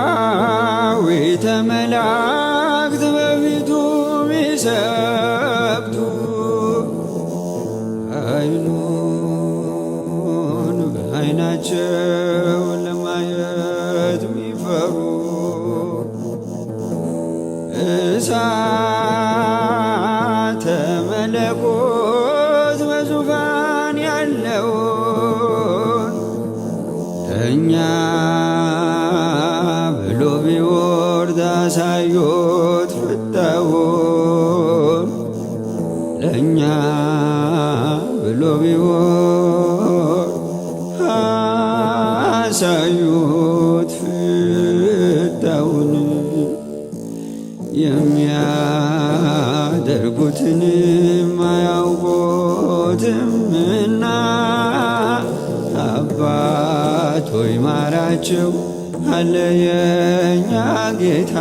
ሰራዊተ መላእክት በፊቱ ሚሰግዱ ዓይኑን በዓይናቸው ለማየት ሚፈሩ እሳተ መለኮት በዙፋን ያለውን ለእኛ ብሎ ቢወርድ አሳዩት ፍዳውን ለእኛ ብሎ ቢወርድ አሳዩት ፍዳውን የሚያደርጉትንም አያውቁትምና አባት ሆይ ማራቸው አለ የኛ ጌታ